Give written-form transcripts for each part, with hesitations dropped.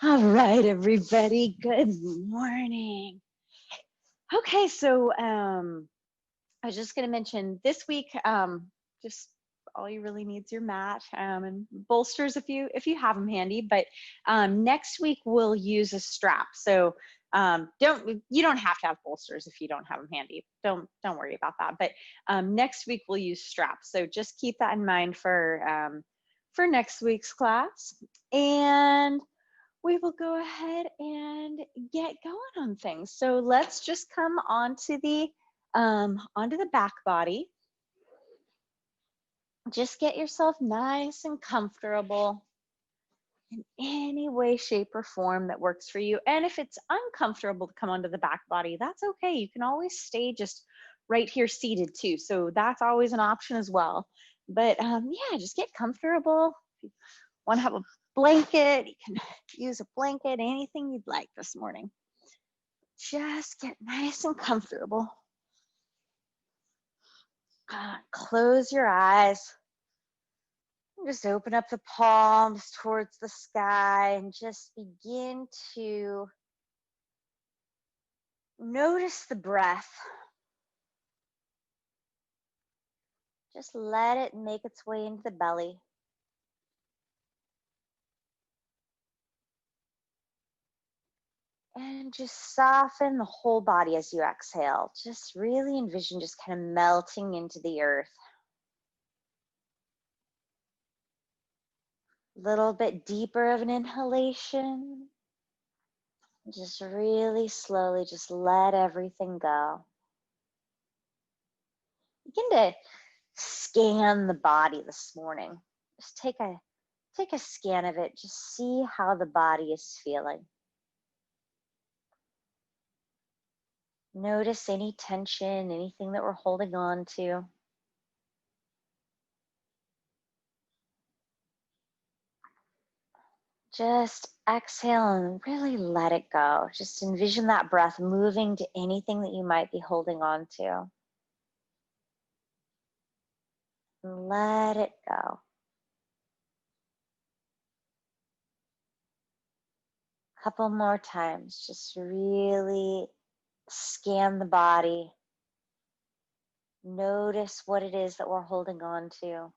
All right, everybody, good morning. Okay, so I was just going to mention this week, just all you really need is your mat and bolsters if you have them handy. But next week we'll use a strap. So you don't have to have bolsters if you don't have them handy. Don't worry about that. But next week we'll use straps. So just keep that in mind for next week's class. And we will go ahead and get going on things. So let's just come onto the back body. Just get yourself nice and comfortable in any way, shape, or form that works for you. And if it's uncomfortable to come onto the back body, that's okay. You can always stay just right here seated too. So that's always an option as well. But yeah, just get comfortable. If you want to have a blanket, you can use a blanket, anything you'd like this morning. Just get nice and comfortable. Close your eyes. Just open up the palms towards the sky and just begin to notice the breath. Just let it make its way into the belly. And just soften the whole body as you exhale. Just really envision just kind of melting into the earth. A little bit deeper of an inhalation. Just really slowly just let everything go. Begin to scan the body this morning. Just take a scan of it. Just see how the body is feeling. Notice any tension, anything that we're holding on to. Just exhale and really let it go. Just envision that breath moving to anything that you might be holding on to. And let it go. A couple more times. Just really scan the body. Notice what it is that we're holding on to.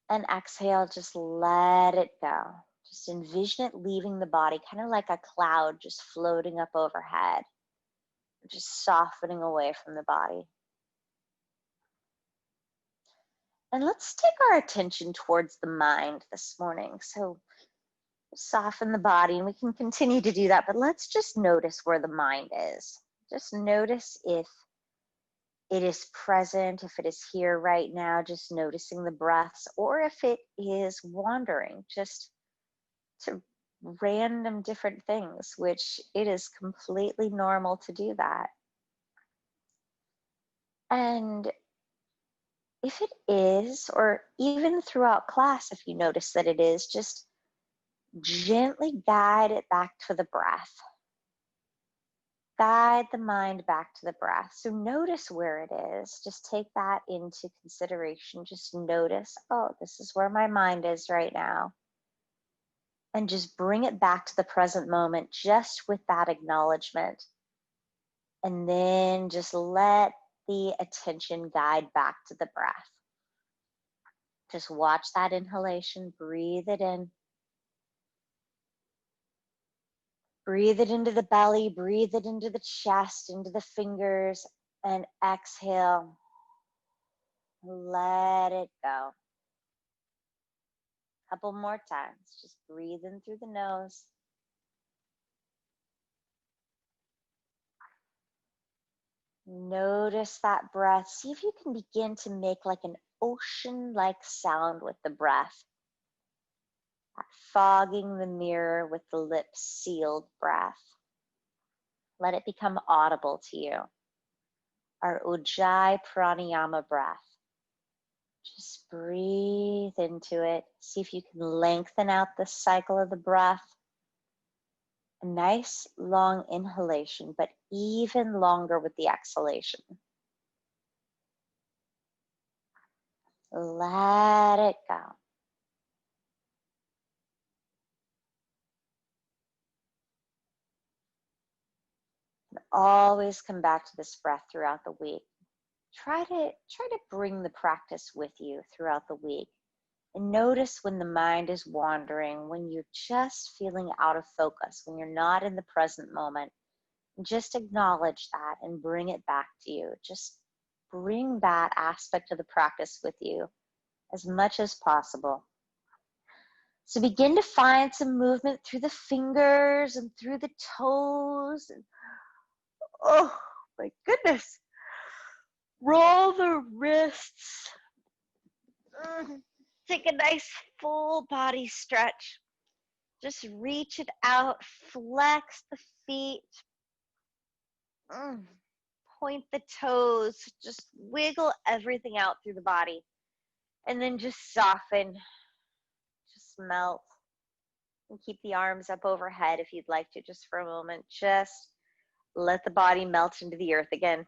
And exhale, just let it go. Just envision it leaving the body, kind of like a cloud just floating up overhead, just softening away from the body. And let's take our attention towards the mind this morning. So soften the body, and we can continue to do that, but let's just notice where the mind is. Just notice if it is present, if it is here right now, just noticing the breaths, or if it is wandering just to random different things, which it is completely normal to do that. And if it is, or even throughout class, if you notice that it is, just gently guide it back to the breath. Guide the mind back to the breath. So notice where it is. Just take that into consideration. Just notice, oh, this is where my mind is right now. And just bring it back to the present moment just with that acknowledgement. And then just let the attention guide back to the breath. Just watch that inhalation, breathe it in. Breathe it into the belly, breathe it into the chest, into the fingers, and exhale. Let it go. A couple more times. Just breathe in through the nose. Notice that breath. See if you can begin to make like an ocean-like sound with the breath. Fogging the mirror with the lips sealed breath. Let it become audible to you. Our Ujjayi Pranayama breath. Just breathe into it. See if you can lengthen out the cycle of the breath. A nice long inhalation, but even longer with the exhalation. Let it go. Always come back to this breath throughout the week. Try to bring the practice with you throughout the week. And notice when the mind is wandering, when you're just feeling out of focus, when you're not in the present moment. Just acknowledge that and bring it back to you. Just bring that aspect of the practice with you as much as possible. So begin to find some movement through the fingers and through the toes. And, oh my goodness. Roll the wrists. Take a nice full body stretch. Just reach it out, flex the feet. Point the toes, just wiggle everything out through the body. And then just soften, just melt. And keep the arms up overhead if you'd like to, just for a moment. Just let the body melt into the earth again.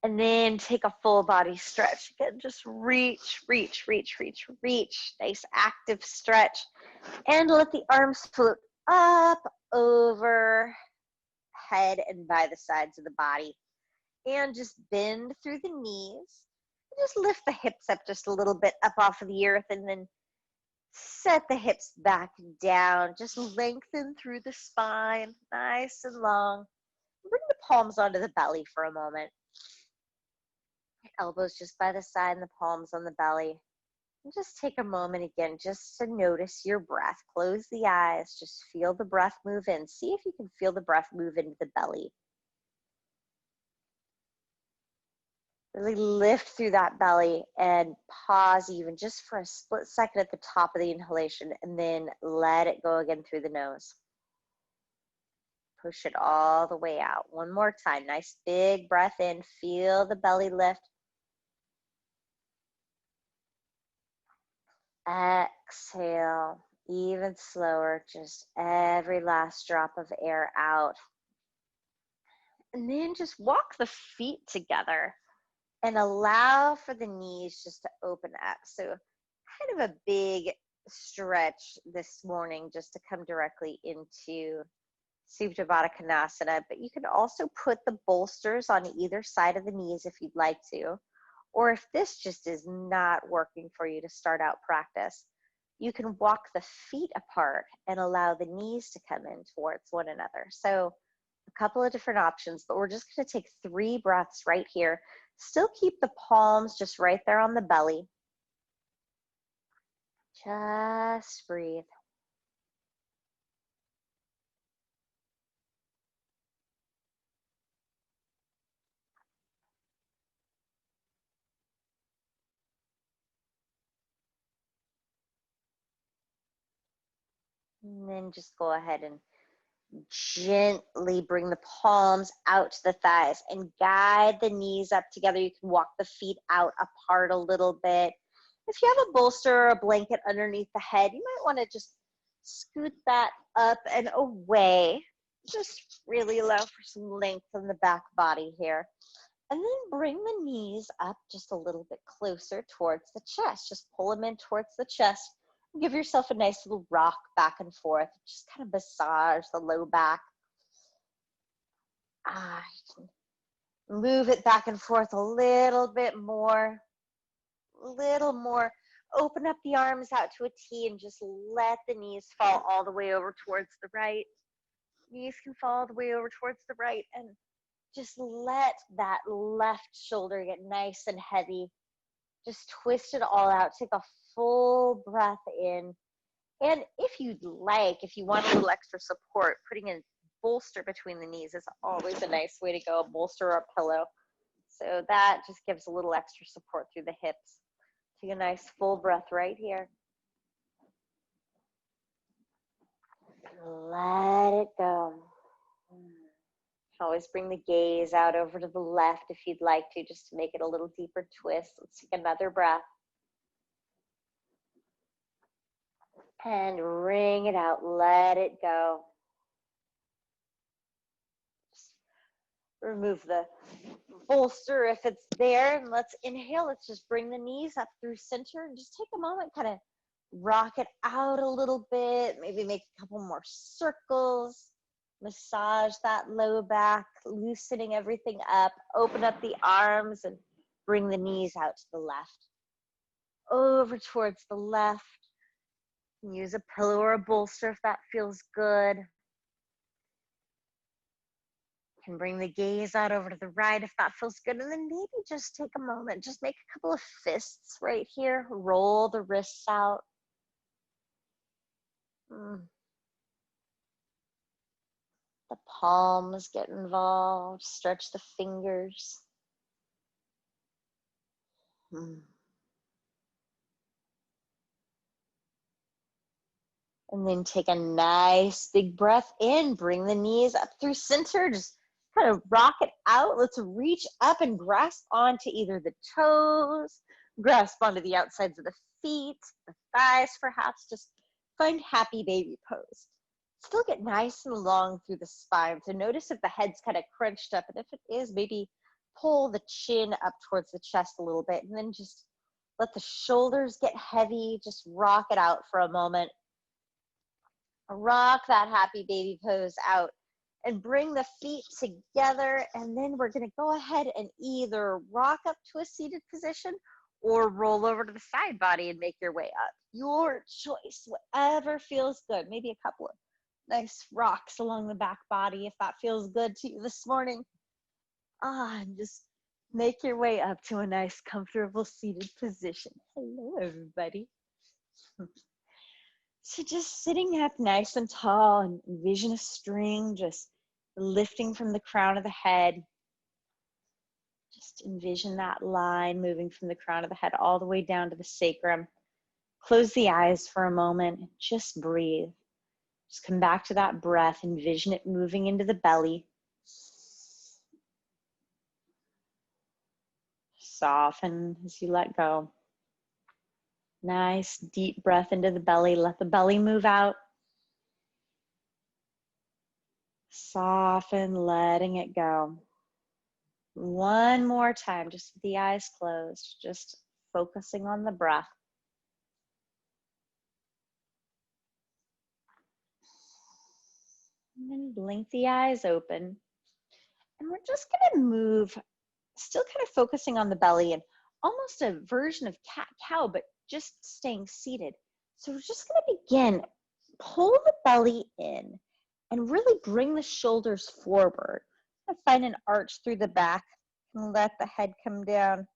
And then take a full body stretch. Again, just reach, reach, reach, reach, reach. Nice active stretch. And let the arms float up, over, head, and by the sides of the body. And just bend through the knees. Just lift the hips up just a little bit up off of the earth, and then set the hips back down. Just lengthen through the spine, nice and long. Bring the palms onto the belly for a moment. Elbows just by the side and the palms on the belly. And just take a moment again just to notice your breath. Close the eyes. Just feel the breath move in. See if you can feel the breath move into the belly. Really lift through that belly and pause even just for a split second at the top of the inhalation, and then let it go again through the nose. Push it all the way out. One more time. Nice big breath in. Feel the belly lift. Exhale, even slower, just every last drop of air out. And then just walk the feet together and allow for the knees just to open up. So kind of a big stretch this morning just to come directly into Supta Baddha Konasana, but you can also put the bolsters on either side of the knees if you'd like to. Or if this just is not working for you to start out practice, you can walk the feet apart and allow the knees to come in towards one another. So a couple of different options, but we're just going to take 3 breaths right here. Still keep the palms just right there on the belly. Just breathe. And then just go ahead and gently bring the palms out to the thighs and guide the knees up together. You can walk the feet out apart a little bit. If you have a bolster or a blanket underneath the head, you might want to just scoot that up and away. Just really allow for some length in the back body here. And then bring the knees up just a little bit closer towards the chest. Just pull them in towards the chest. Give yourself a nice little rock back and forth. Just kind of massage the low back. You can move it back and forth a little bit more. Open up the arms out to a T and just let the knees fall all the way over towards the right. Knees can fall all the way over towards the right, and just let that left shoulder get nice and heavy. Just twist it all out. Take a full breath in. And if you'd like, if you want a little extra support, putting a bolster between the knees is always a nice way to go, a bolster or a pillow. So that just gives a little extra support through the hips. Take a nice full breath right here. Let it go. Always bring the gaze out over to the left if you'd like to, just to make it a little deeper twist. Let's take another breath. And wring it out. Let it go. Just Remove the bolster if it's there, and let's inhale. Let's just bring the knees up through center and just take a moment, kind of rock it out a little bit, maybe make a couple more circles, massage that low back, loosening everything up, open up the arms and bring the knees out to the left, over towards the left. Use a pillow or a bolster if that feels good. Can bring the gaze out over to the right if that feels good. And then maybe just take a moment, just make a couple of fists right here. Roll the wrists out. The palms get involved. Stretch the fingers. And then take a nice big breath in. Bring the knees up through center. Just kind of rock it out. Let's reach up and grasp onto either the toes, grasp onto the outsides of the feet, the thighs perhaps. Just find happy baby pose. Still get nice and long through the spine. So notice if the head's kind of crunched up. And if it is, maybe pull the chin up towards the chest a little bit. And then just let the shoulders get heavy. Just rock it out for a moment. Rock that happy baby pose out and bring the feet together. And then we're going to go ahead and either rock up to a seated position or roll over to the side body and make your way up. Your choice, whatever feels good. Maybe a couple of nice rocks along the back body if that feels good to you this morning. And just make your way up to a nice, comfortable seated position. Hello, everybody. So just sitting up nice and tall and envision a string just lifting from the crown of the head. Just envision that line moving from the crown of the head all the way down to the sacrum. Close the eyes for a moment and just breathe. Just come back to that breath. Envision it moving into the belly. Soften as you let go. Nice deep breath into the belly. Let the belly move out. Soften, letting it go. One more time, just with the eyes closed, just focusing on the breath. And then blink the eyes open. And we're just gonna move, still kind of focusing on the belly and almost a version of cat-cow, but just staying seated. So we're just gonna begin, pull the belly in and really bring the shoulders forward. Find an arch through the back and let the head come down.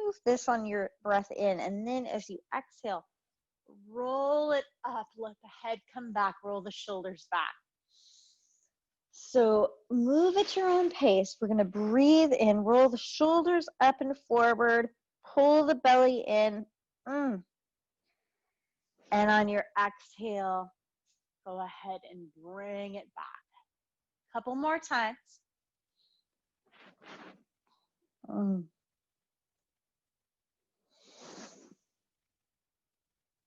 Move this on your breath in, and then as you exhale, roll it up, let the head come back, roll the shoulders back. So move at your own pace. We're gonna breathe in, roll the shoulders up and forward, pull the belly in, and on your exhale, go ahead and bring it back. Couple more times.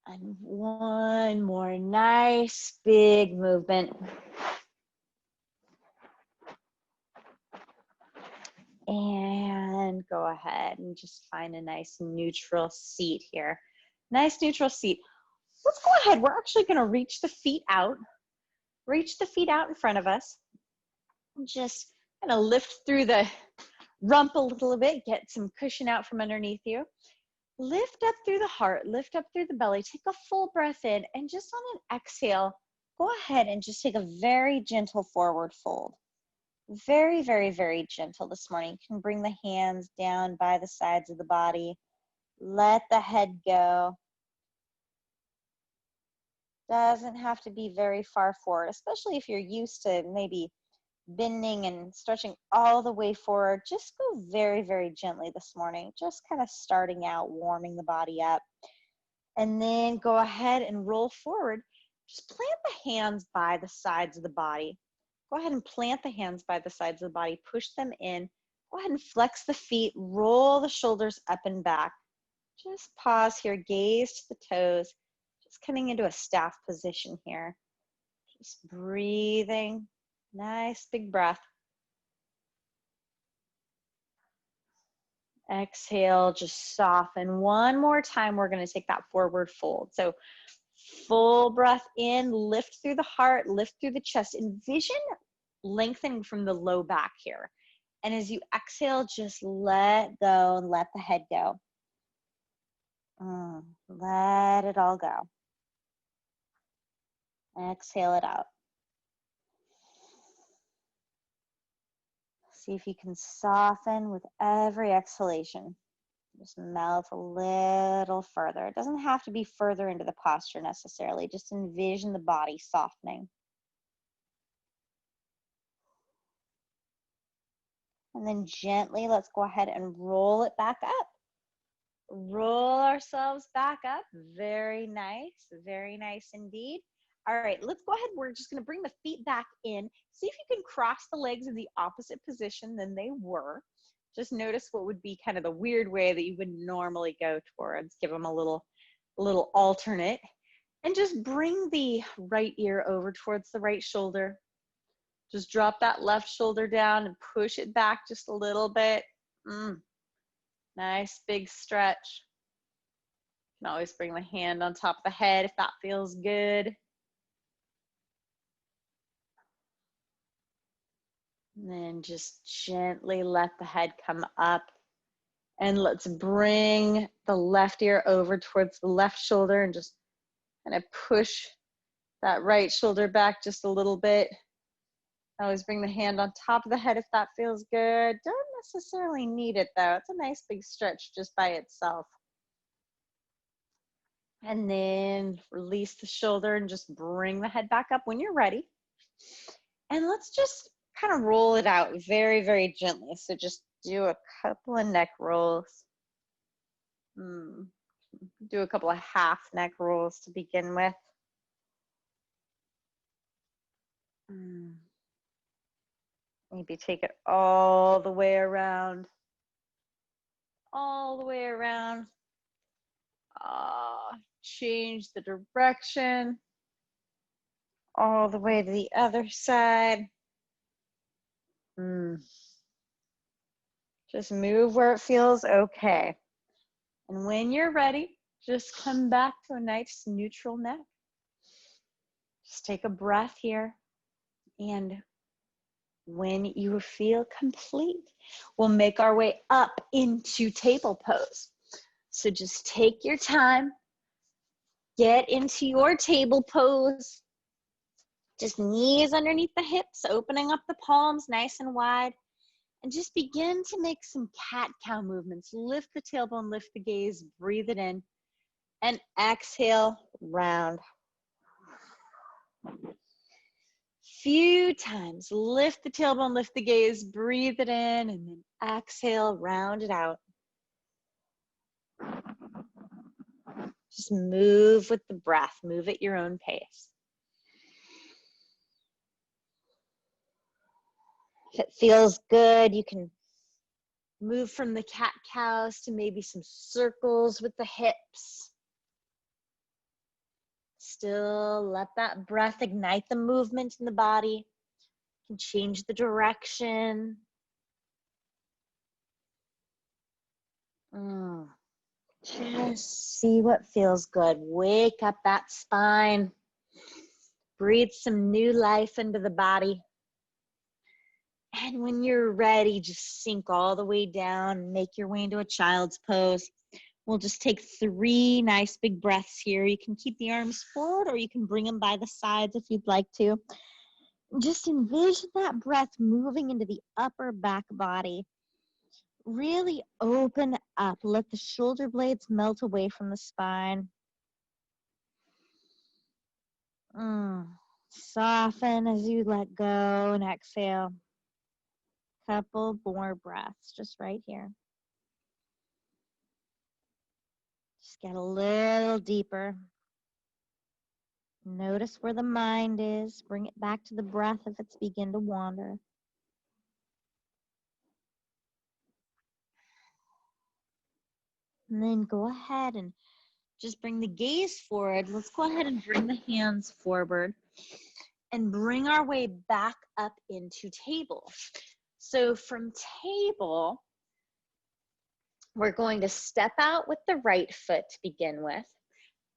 And one more nice big movement. And go ahead and just find a nice neutral seat here. Nice neutral seat. Let's go ahead. We're actually going to reach the feet out. Reach the feet out in front of us. Just kind of lift through the rump a little bit. Get some cushion out from underneath you. Lift up through the heart. Lift up through the belly. Take a full breath in. And just on an exhale, go ahead and just take a very gentle forward fold. Very, very, very gentle this morning. You can bring the hands down by the sides of the body. Let the head go. Doesn't have to be very far forward, especially if you're used to maybe bending and stretching all the way forward. Just go very, very gently this morning. Just kind of starting out, warming the body up. And then go ahead and roll forward. Just plant the hands by the sides of the body. Go ahead and plant the hands by the sides of the body. Push them in. Go ahead and flex the feet. Roll the shoulders up and back. Just pause here. Gaze to the toes. Just coming into a staff position here. Just breathing. Nice big breath. Exhale, just soften. One more time, we're gonna take that forward fold. So full breath in, lift through the heart, lift through the chest. Envision lengthening from the low back here. And as you exhale, just let go and let the head go. Let it all go. Exhale it out. See if you can soften with every exhalation. Just melt a little further. It doesn't have to be further into the posture necessarily. Just envision the body softening. And then gently, let's go ahead and roll it back up. Roll ourselves back up. Very nice indeed. All right, let's go ahead. We're just gonna bring the feet back in. See if you can cross the legs in the opposite position than they were. Just notice what would be kind of the weird way that you would normally go towards. Give them a little alternate. And just bring the right ear over towards the right shoulder. Just drop that left shoulder down and push it back just a little bit. Nice big stretch. You can always bring the hand on top of the head if that feels good. And then just gently let the head come up. And let's bring the left ear over towards the left shoulder and just kind of push that right shoulder back just a little bit. Always bring the hand on top of the head if that feels good. Don't necessarily need it though. It's a nice big stretch just by itself. And then release the shoulder and just bring the head back up when you're ready. And let's just kind of roll it out very gently. So just do a couple of neck rolls. Do a couple of half neck rolls to begin with. Maybe take it all the way around. All the way around. Change the direction. All the way to the other side. Just move where it feels okay. And when you're ready, just come back to a nice neutral neck. Just take a breath here. And when you feel complete, we'll make our way up into table pose. So just take your time. Get into your table pose. Just knees underneath the hips, opening up the palms nice and wide. And just begin to make some cat-cow movements. Lift the tailbone, lift the gaze, breathe it in. And exhale, round. Few times, lift the tailbone, lift the gaze, breathe it in, and then exhale, round it out. Just move with the breath, move at your own pace. If it feels good, you can move from the cat-cows to maybe some circles with the hips. Still let that breath ignite the movement in the body. You can change the direction. Just see what feels good. Wake up that spine. Breathe some new life into the body. And when you're ready, just sink all the way down and make your way into a child's pose. We'll just take 3 nice big breaths here. You can keep the arms forward or you can bring them by the sides if you'd like to. Just envision that breath moving into the upper back body. Really open up. Let the shoulder blades melt away from the spine. Soften as you let go and exhale. Couple more breaths just right here. Just get a little deeper. Notice where the mind is. Bring it back to the breath if it's begin to wander. And then go ahead and just bring the gaze forward. Let's go ahead and bring the hands forward and bring our way back up into table. So from table, We're going to step out with the right foot to begin with.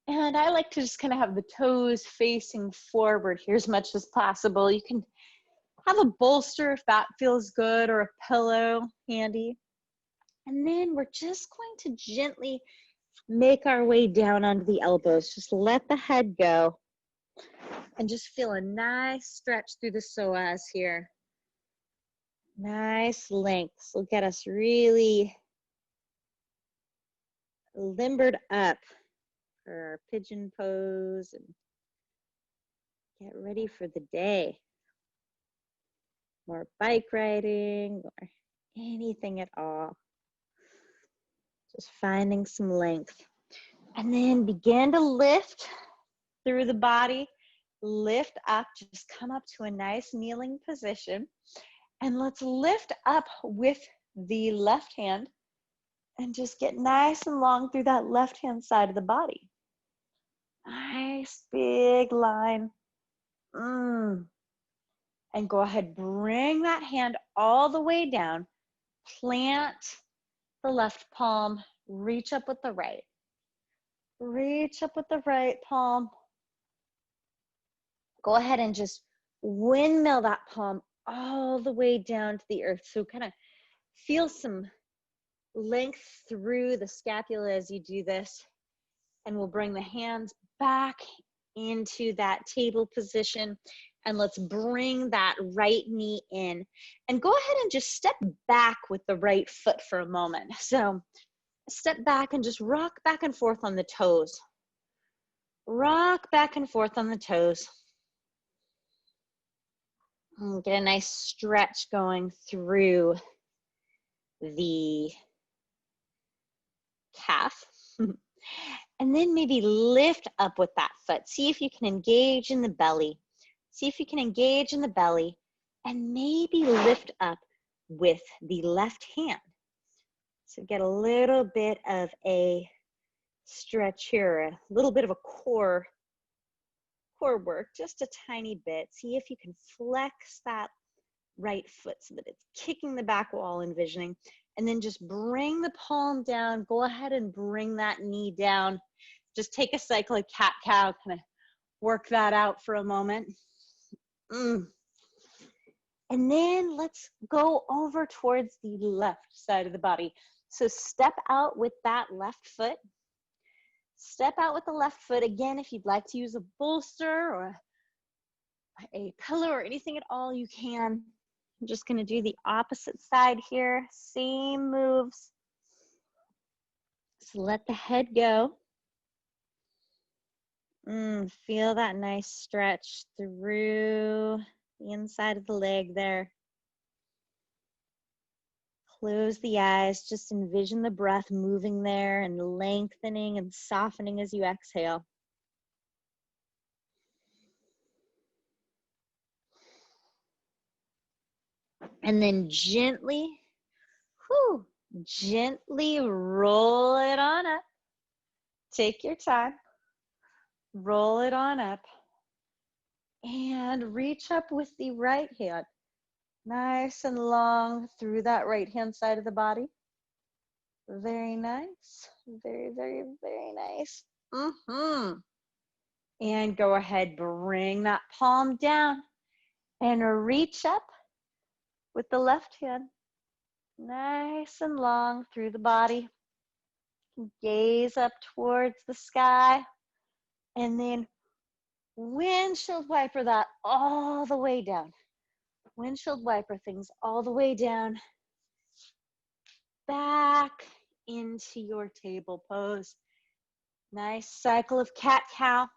And I like to just kind of have the toes facing forward here as much as possible. You can have a bolster if that feels good, or a pillow handy. And then we're just going to gently make our way down onto the elbows. Just let the head go and just feel a nice stretch through the psoas here. Nice length. This will get us really limbered up for our pigeon pose and get ready for the day. More bike riding or anything at all. Just finding some length. And then begin to lift through the body. Lift up, just come up to a nice kneeling position. And let's lift up with the left hand and just get nice and long through that left-hand side of the body. Nice big line. And go ahead, bring that hand all the way down. Plant the left palm, reach up with the right. Reach up with the right palm. Go ahead and just windmill that palm all the way down to the earth. So kind of feel some length through the scapula as you do this. And we'll bring the hands back into that table position. And let's bring that right knee in. And go ahead and just step back with the right foot for a moment. So step back and just rock back and forth on the toes. Rock back and forth on the toes. And get a nice stretch going through the calf. And then maybe lift up with that foot. See if you can engage in the belly. See if you can engage in the belly and maybe lift up with the left hand. So get a little bit of a stretch here, a little bit of a core work, just a tiny bit. See if you can flex that right foot so that it's kicking the back wall, envisioning. And then just bring the palm down. Go ahead and bring that knee down. Just take a cycle of cat-cow, kind of work that out for a moment. And then let's go over towards the left side of the body. So step out with that left foot. Step out with the left foot. Again, if you'd like to use a bolster or a pillow or anything at all, you can. I'm just going to do the opposite side here. Same moves. So let the head go. Feel that nice stretch through the inside of the leg there. Close the eyes. Just envision the breath moving there and lengthening and softening as you exhale. And then gently roll it on up. Take your time. Roll it on up. And reach up with the right hand. Nice and long through that right hand side of the body. Very nice. Very, very, very nice. And go ahead, bring that palm down and reach up with the left hand. Nice and long through the body. Gaze up towards the sky. And then windshield wiper that all the way down. Windshield wiper things all the way down. Back into your table pose. Nice cycle of cat-cow.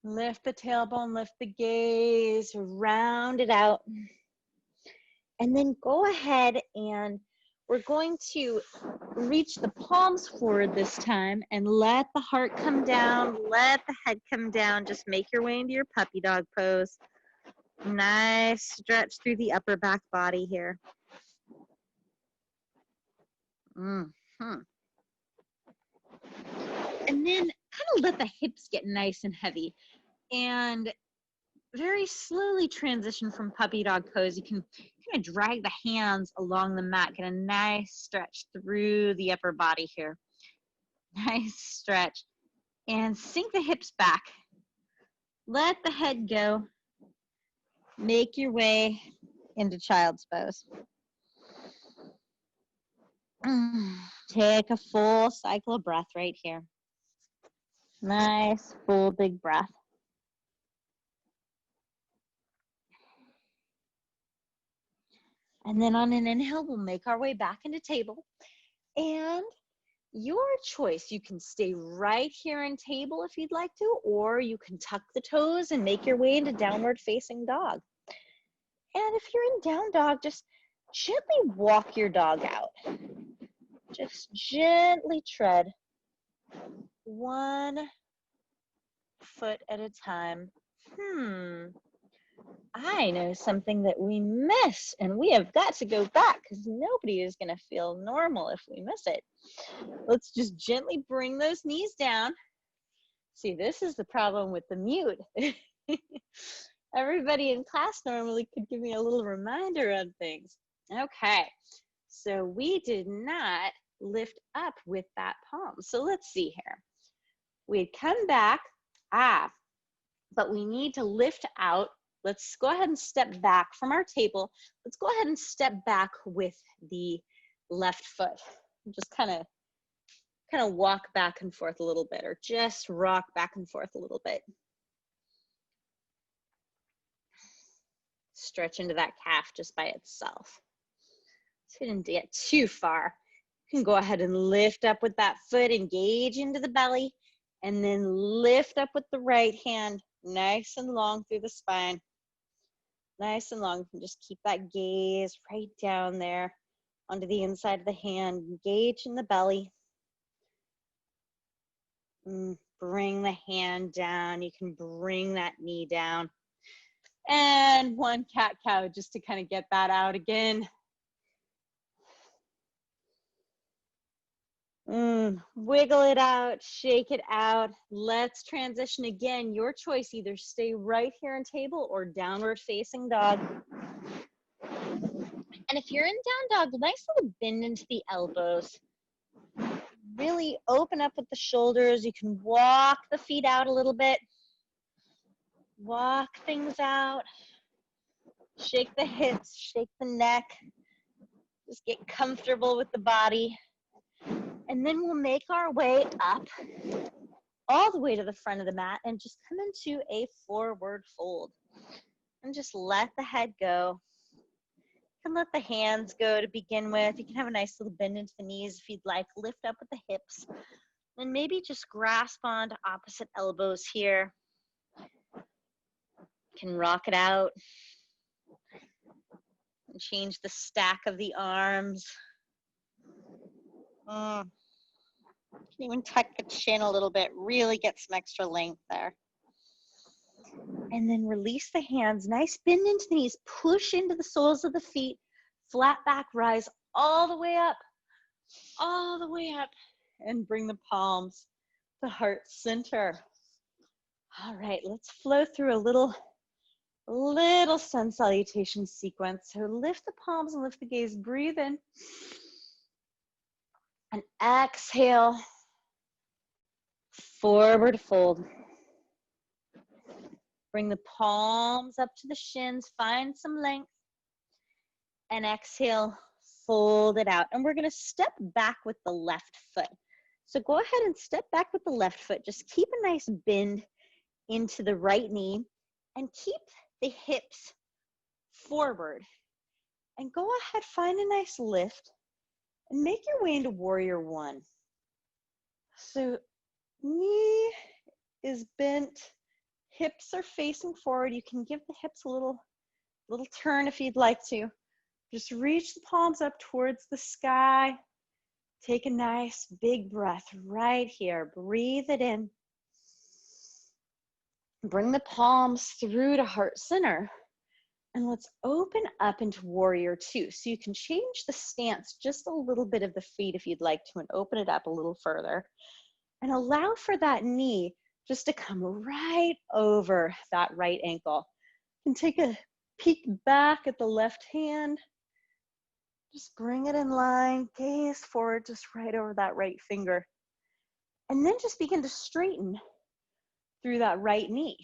Lift the tailbone, lift the gaze, round it out. And then go ahead and we're going to reach the palms forward this time and let the heart come down, let the head come down. Just make your way into your puppy dog pose. Nice stretch through the upper back body here. And then kind of let the hips get nice and heavy. And very slowly transition from puppy dog pose. You can kind of drag the hands along the mat, get a nice stretch through the upper body here. Nice stretch. And sink the hips back. Let the head go. Make your way into child's pose. Take a full cycle of breath right here. Nice, full, big breath. And then on an inhale, we'll make our way back into table. And your choice, you can stay right here in table if you'd like to, or you can tuck the toes and make your way into downward facing dog. And if you're in down dog, just gently walk your dog out. Just gently tread one foot at a time. I know something that we miss, and we have got to go back because nobody is going to feel normal if we miss it. Let's just gently bring those knees down. See, this is the problem with the mute. Everybody in class normally could give me a little reminder on things. Okay, so we did not lift up with that palm. So let's see here. We'd come back, but we need to lift out. Let's go ahead and step back from our table. Let's go ahead and step back with the left foot. Just kind of walk back and forth a little bit, or just rock back and forth a little bit. Stretch into that calf just by itself. So we didn't get too far. You can go ahead and lift up with that foot, engage into the belly, and then lift up with the right hand, nice and long through the spine. Nice and long. You can just keep that gaze right down there onto the inside of the hand. Engage in the belly. Bring the hand down. You can bring that knee down. And one cat-cow just to kind of get that out again. Wiggle it out, shake it out. Let's transition again. Your choice, either stay right here in table or downward facing dog. And if you're in down dog, nice little bend into the elbows. Really open up with the shoulders. You can walk the feet out a little bit. Walk things out. Shake the hips, shake the neck. Just get comfortable with the body. And then we'll make our way up all the way to the front of the mat and just come into a forward fold. And just let the head go. You can let the hands go to begin with. You can have a nice little bend into the knees if you'd like. Lift up with the hips. And maybe just grasp onto opposite elbows here. You can rock it out. And change the stack of the arms. You can even tuck the chin a little bit, really get some extra length there. And then release the hands, nice bend into the knees, push into the soles of the feet, flat back, rise all the way up, and bring the palms to heart center. All right, let's flow through a little sun salutation sequence. So lift the palms and lift the gaze, breathe in. And exhale, forward fold. Bring the palms up to the shins, find some length. And exhale, fold it out. And we're gonna step back with the left foot. So go ahead and step back with the left foot. Just keep a nice bend into the right knee and keep the hips forward. And go ahead, find a nice lift. And make your way into warrior one. So knee is bent, hips are facing forward. You can give the hips a little turn if you'd like to. Just reach the palms up towards the sky. Take a nice big breath right here. Breathe it in. Bring the palms through to heart center. And let's open up into warrior two. So you can change the stance just a little bit of the feet if you'd like to, and open it up a little further. And allow for that knee just to come right over that right ankle. can take a peek back at the left hand. Just bring it in line, gaze forward, just right over that right finger. And then just begin to straighten through that right knee.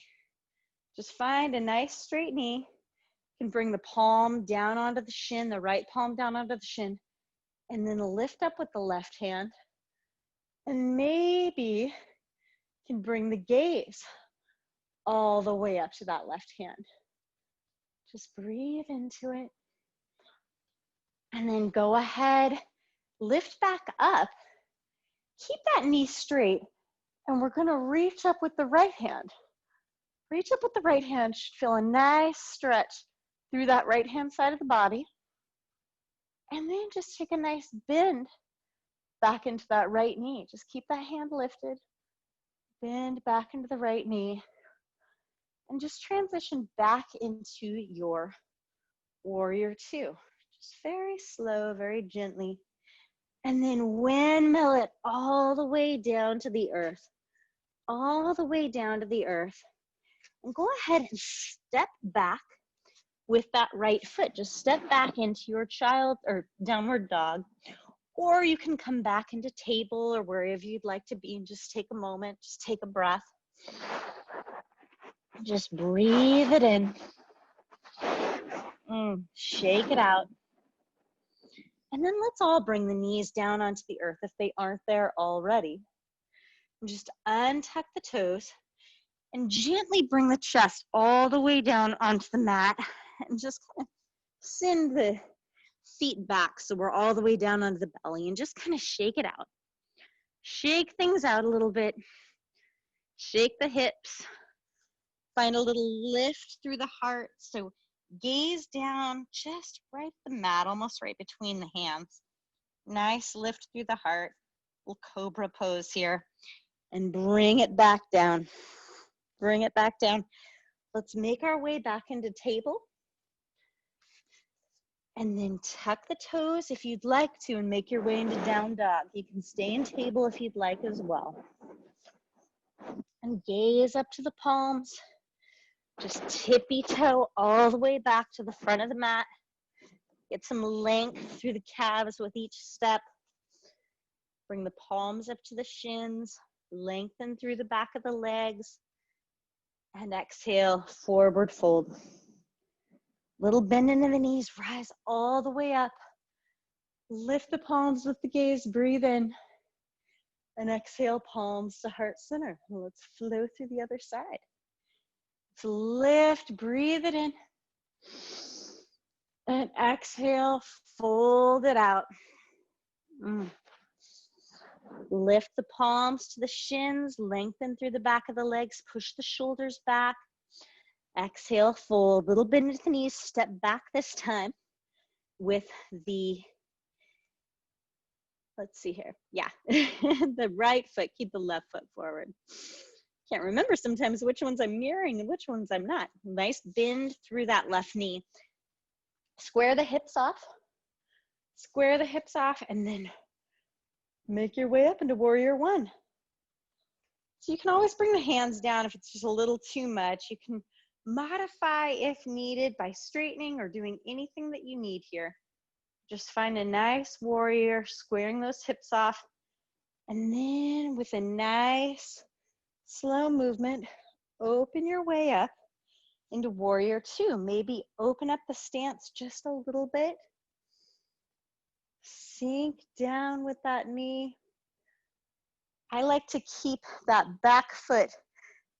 Just find a nice straight knee. You can bring the palm down onto the shin, the right palm down onto the shin, and then lift up with the left hand. And maybe you can bring the gaze all the way up to that left hand. Just breathe into it. And then go ahead, lift back up. Keep that knee straight. And we're gonna reach up with the right hand. Reach up with the right hand. Should feel a nice stretch through that right hand side of the body. And then just take a nice bend back into that right knee. Just keep that hand lifted. Bend back into the right knee. And just transition back into your warrior two. Just very slow, very gently. And then windmill it all the way down to the earth. All the way down to the earth. And go ahead and step back with that right foot. Just step back into your child or downward dog. Or you can come back into table or wherever you'd like to be and just take a moment, just take a breath. Just breathe it in. Shake it out. And then let's all bring the knees down onto the earth if they aren't there already. And just untuck the toes and gently bring the chest all the way down onto the mat and just kind of send the feet back so we're all the way down onto the belly and just kind of shake it out. Shake things out a little bit. Shake the hips. Find a little lift through the heart. So gaze down just right at the mat, almost right between the hands. Nice lift through the heart. Little cobra pose here. And bring it back down. Bring it back down. Let's make our way back into table. And then tuck the toes if you'd like to and make your way into down dog. You can stay in table if you'd like as well. And gaze up to the palms. Just tippy toe all the way back to the front of the mat. Get some length through the calves with each step. Bring the palms up to the shins. Lengthen through the back of the legs. And exhale, forward fold. Little bend into the knees, rise all the way up. Lift the palms with the gaze, breathe in. And exhale, palms to heart center. Let's flow through the other side. Let's lift, breathe it in. And exhale, fold it out. Lift the palms to the shins, lengthen through the back of the legs, push the shoulders back. Exhale, fold, little bend into the knees, step back this time with the, let's see here, yeah, the right foot, keep the left foot forward. Can't remember sometimes which ones I'm mirroring and which ones I'm not. Nice bend through that left knee. Square the hips off, and then make your way up into warrior one. So you can always bring the hands down if it's just a little too much. You can modify if needed by straightening or doing anything that you need here. Just find a nice warrior, squaring those hips off. And then with a nice slow movement, open your way up into warrior two. Maybe open up the stance just a little bit. Sink down with that knee. I like to keep that back foot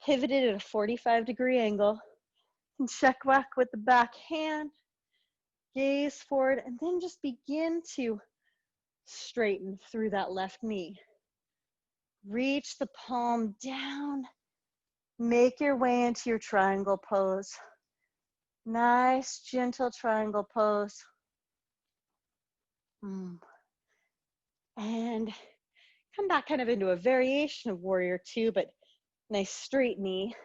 pivoted at a 45-degree angle. And check back with the back hand. Gaze forward and then just begin to straighten through that left knee. Reach the palm down. Make your way into your triangle pose. Nice, gentle triangle pose. And come back kind of into a variation of warrior two, but nice straight knee.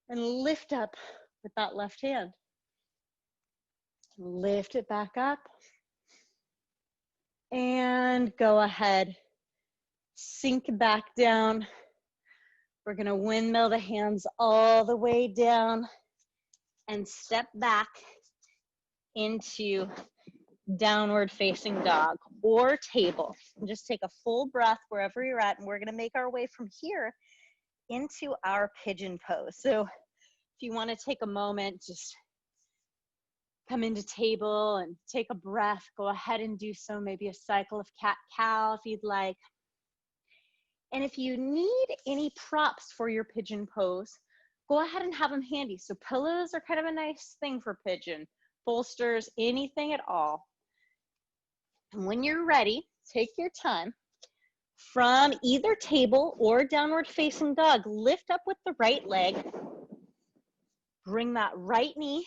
And lift up with that left hand. Lift it back up. And go ahead. Sink back down. We're going to windmill the hands all the way down and step back into downward facing dog or table. And just take a full breath wherever you're at, and we're gonna make our way from here into our pigeon pose. So if you wanna take a moment, just come into table and take a breath, go ahead and do so. Maybe a cycle of cat-cow if you'd like. And if you need any props for your pigeon pose, go ahead and have them handy. So pillows are kind of a nice thing for pigeon, bolsters, anything at all. And when you're ready, take your time. From either table or downward facing dog, lift up with the right leg. Bring that right knee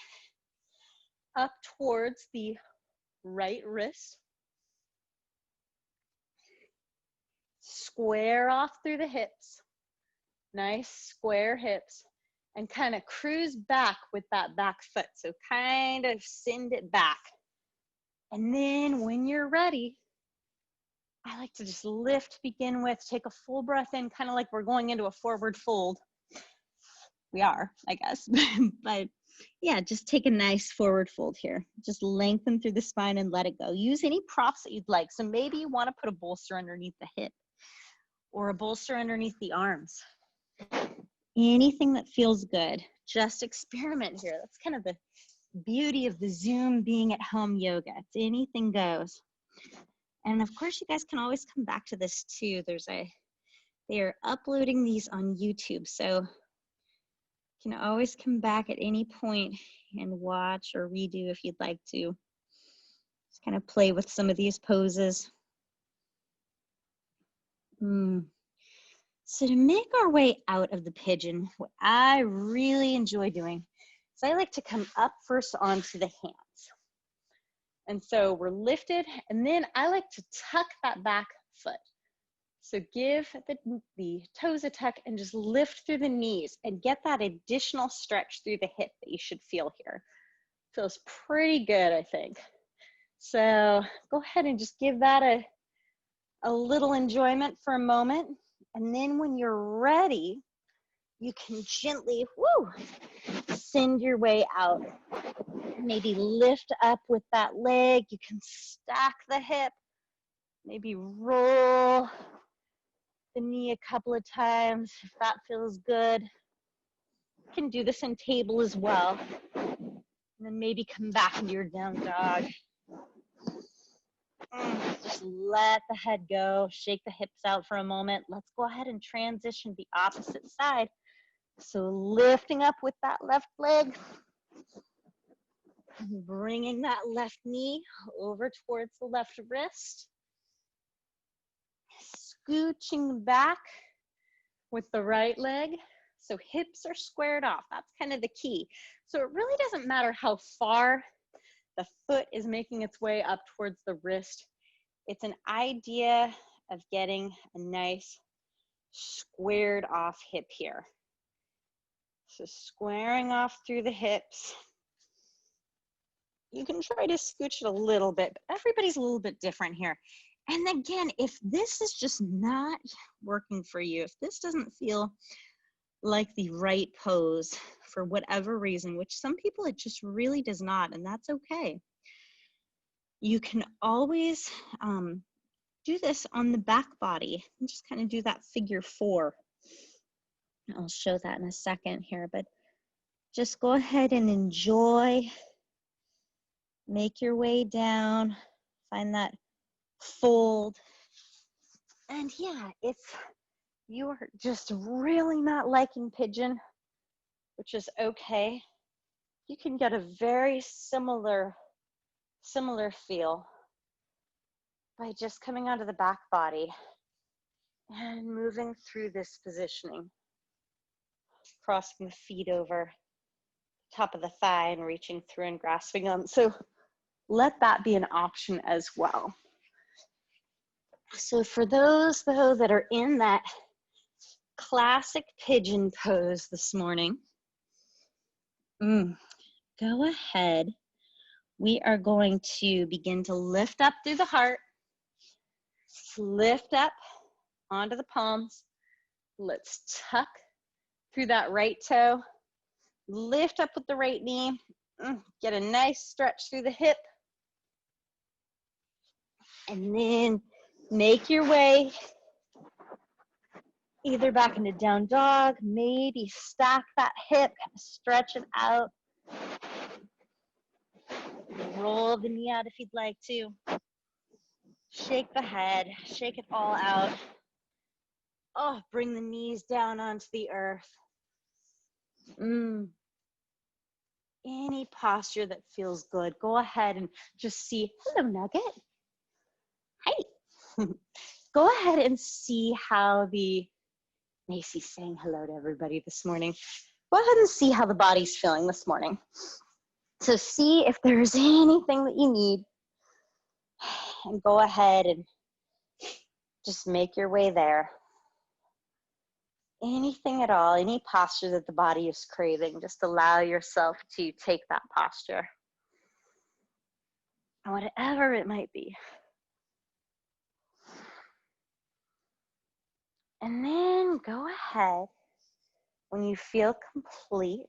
up towards the right wrist. Square off through the hips. Nice square hips. And kind of cruise back with that back foot. So kind of send it back. And then when you're ready, I like to just lift, begin with, take a full breath in, kind of like we're going into a forward fold. We are, I guess, but yeah, just take a nice forward fold here. Just lengthen through the spine and let it go. Use any props that you'd like. So maybe you want to put a bolster underneath the hip or a bolster underneath the arms. Anything that feels good. Just experiment here. That's kind of the beauty of the Zoom being at home yoga. It's anything goes. And of course, you guys can always come back to this too. They are uploading these on YouTube. So you can always come back at any point and watch or redo if you'd like to. Just kind of play with some of these poses. So to make our way out of the pigeon, what I really enjoy doing is I like to come up first onto the hands. And so we're lifted, and then I like to tuck that back foot. So give the toes a tuck and just lift through the knees and get that additional stretch through the hip that you should feel here. Feels pretty good, I think. So go ahead and just give that a little enjoyment for a moment. And then when you're ready, you can gently, send your way out. Maybe lift up with that leg. You can stack the hip. Maybe roll the knee a couple of times if that feels good. You can do this in table as well. And then maybe come back into your down dog. Just let the head go. Shake the hips out for a moment. Let's go ahead and transition the opposite side. So lifting up with that left leg. Bringing that left knee over towards the left wrist. Scooching back with the right leg. So hips are squared off. That's kind of the key. So it really doesn't matter how far the foot is making its way up towards the wrist. It's an idea of getting a nice squared off hip here. So squaring off through the hips. You can try to scooch it a little bit, but everybody's a little bit different here. And again, if this is just not working for you, if this doesn't feel like the right pose for whatever reason, which some people it just really does not, and that's okay. You can always do this on the back body and just kind of do that figure 4. I'll show that in a second here, but just go ahead and enjoy. Make your way down, find that fold. And yeah, if you are just really not liking pigeon, which is okay, you can get a very similar feel by just coming onto the back body and moving through this positioning. Crossing the feet over top of the thigh and reaching through and grasping them. So let that be an option as well. So for those though that are in that classic pigeon pose this morning, go ahead. We are going to begin to lift up through the heart, lift up onto the palms. Let's tuck through that right toe, Lift up with the right knee. Get a nice stretch through the hip. And then make your way either back into down dog, maybe stack that hip, stretch it out. Roll the knee out if you'd like to. Shake the head, shake it all out. Oh, bring the knees down onto the earth. Any posture that feels good. Go ahead and just see, hello Nugget. Hi. Go ahead and see how Macy's saying hello to everybody this morning. Go ahead and see how the body's feeling this morning. So see if there's anything that you need. And go ahead and just make your way there. Anything at all, any posture that the body is craving, just allow yourself to take that posture. Whatever it might be. And then go ahead, when you feel complete,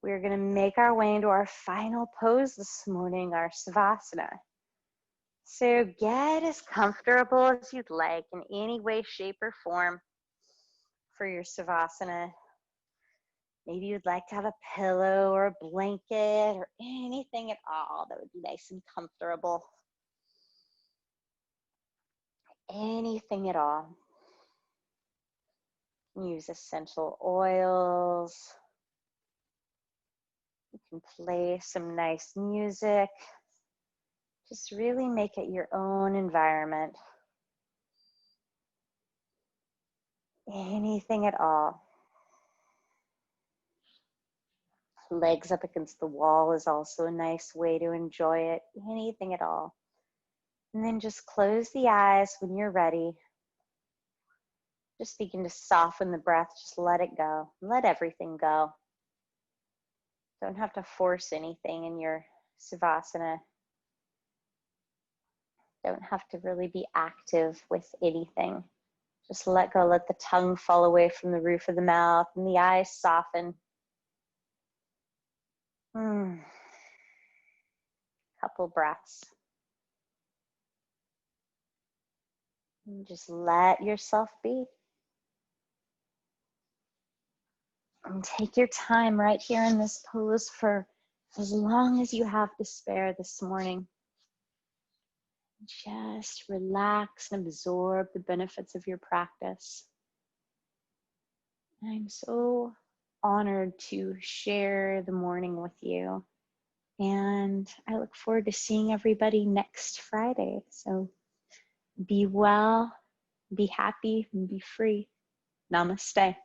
we're going to make our way into our final pose this morning, our Savasana. So get as comfortable as you'd like in any way, shape, or form for your Savasana. Maybe you'd like to have a pillow or a blanket or anything at all that would be nice and comfortable. Anything at all. Use essential oils. You can play some nice music. Just really make it your own environment. Anything at all. Legs up against the wall is also a nice way to enjoy it. Anything at all. And then just close the eyes when you're ready. Just begin to soften the breath. Just let it go. Let everything go. Don't have to force anything in your Savasana. Don't have to really be active with anything. Just let go. Let the tongue fall away from the roof of the mouth and the eyes soften. Couple breaths. And just let yourself be. And take your time right here in this pose for as long as you have to spare this morning. Just relax and absorb the benefits of your practice. I'm so honored to share the morning with you. And I look forward to seeing everybody next Friday. So be well, be happy, and be free. Namaste.